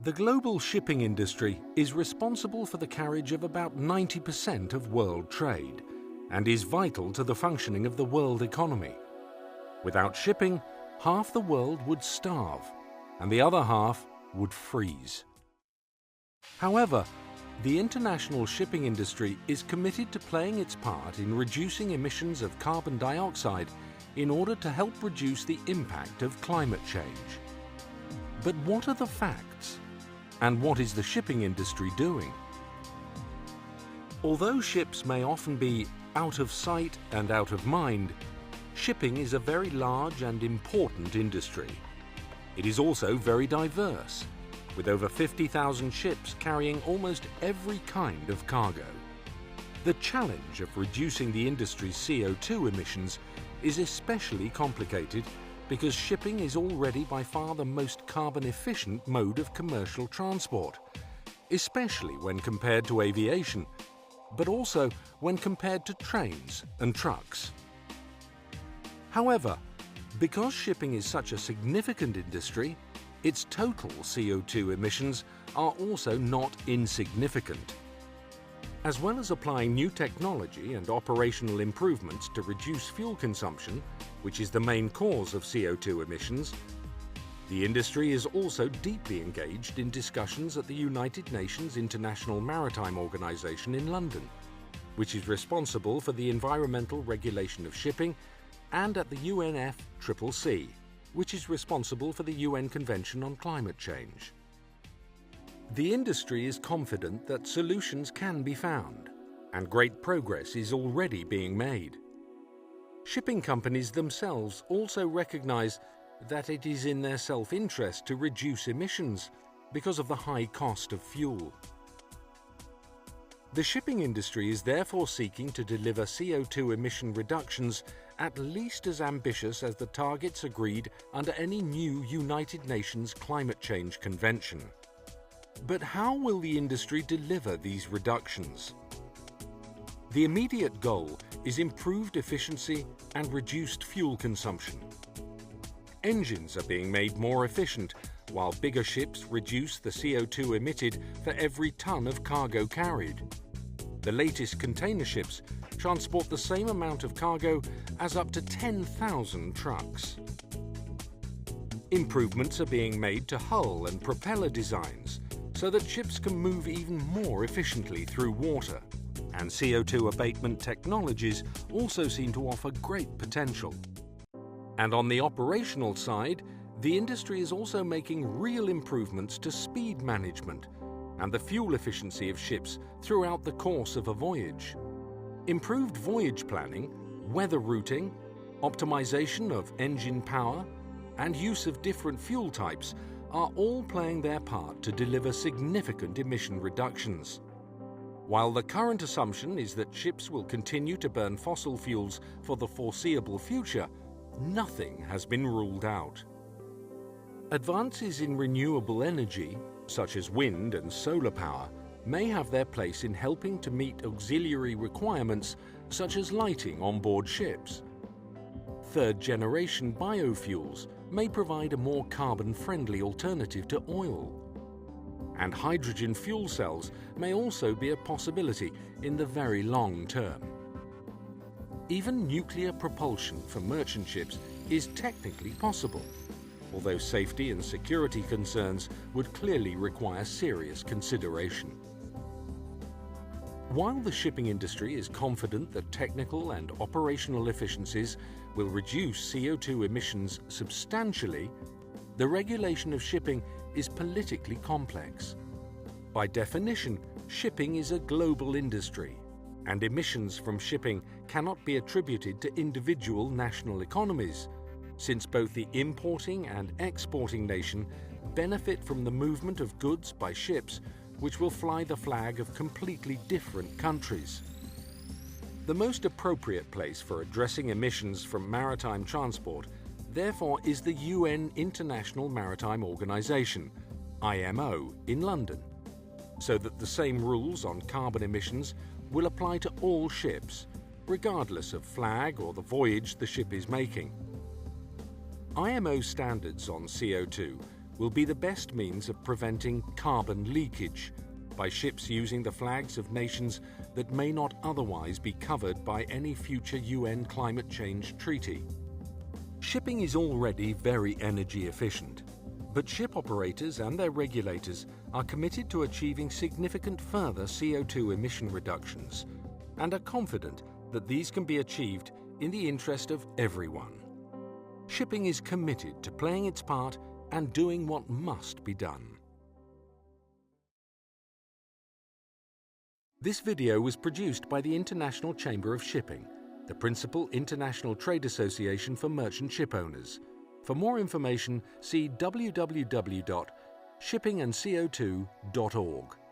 The global shipping industry is responsible for the carriage of about 90% of world trade and is vital to the functioning of the world economy. Without shipping, half the world would starve and the other half would freeze. However, the international shipping industry is committed to playing its part in reducing emissions of carbon dioxide in order to help reduce the impact of climate change. But what are the facts? And what is the shipping industry doing? Although ships may often be out of sight and out of mind, shipping is a very large and important industry. It is also very diverse, with over 50,000 ships carrying almost every kind of cargo. The challenge of reducing the industry's CO2 emissions is especially complicated because shipping is already by far the most carbon-efficient mode of commercial transport, especially when compared to aviation, but also when compared to trains and trucks. However, because shipping is such a significant industry, its total CO2 emissions are also not insignificant. As well as applying new technology and operational improvements to reduce fuel consumption, which is the main cause of CO2 emissions, the industry is also deeply engaged in discussions at the United Nations International Maritime Organization in London, which is responsible for the environmental regulation of shipping, and at the UNFCCC, which is responsible for the UN Convention on Climate Change. The industry is confident that solutions can be found, and great progress is already being made. Shipping companies themselves also recognize that it is in their self-interest to reduce emissions because of the high cost of fuel. The shipping industry is therefore seeking to deliver CO2 emission reductions at least as ambitious as the targets agreed under any new United Nations Climate Change Convention. But how will the industry deliver these reductions? The immediate goal is improved efficiency and reduced fuel consumption. Engines are being made more efficient, while bigger ships reduce the CO2 emitted for every ton of cargo carried. The latest container ships transport the same amount of cargo as up to 10,000 trucks. Improvements are being made to hull and propeller designs so that ships can move even more efficiently through water, and CO2 abatement technologies also seem to offer great potential. And on the operational side, the industry is also making real improvements to speed management and the fuel efficiency of ships throughout the course of a voyage. Improved voyage planning, weather routing, optimization of engine power, and use of different fuel types are all playing their part to deliver significant emission reductions. While the current assumption is that ships will continue to burn fossil fuels for the foreseeable future, nothing has been ruled out. Advances in renewable energy, such as wind and solar power, may have their place in helping to meet auxiliary requirements such as lighting on board ships. Third-generation biofuels may provide a more carbon-friendly alternative to oil. And hydrogen fuel cells may also be a possibility in the very long term. Even nuclear propulsion for merchant ships is technically possible, although safety and security concerns would clearly require serious consideration. While the shipping industry is confident that technical and operational efficiencies will reduce CO2 emissions substantially, the regulation of shipping is politically complex. By definition, shipping is a global industry, and emissions from shipping cannot be attributed to individual national economies, since both the importing and exporting nation benefit from the movement of goods by ships which will fly the flag of completely different countries. The most appropriate place for addressing emissions from maritime transport, therefore, is the UN International Maritime Organization, IMO, in London, so that the same rules on carbon emissions will apply to all ships, regardless of flag or the voyage the ship is making. IMO standards on CO2 will be the best means of preventing carbon leakage by ships using the flags of nations that may not otherwise be covered by any future UN climate change treaty. Shipping is already very energy efficient, but ship operators and their regulators are committed to achieving significant further CO2 emission reductions and are confident that these can be achieved in the interest of everyone. Shipping is committed to playing its part and doing what must be done. This video was produced by the International Chamber of Shipping, the principal international trade association for merchant ship owners. For more information, see www.shippingandco2.org.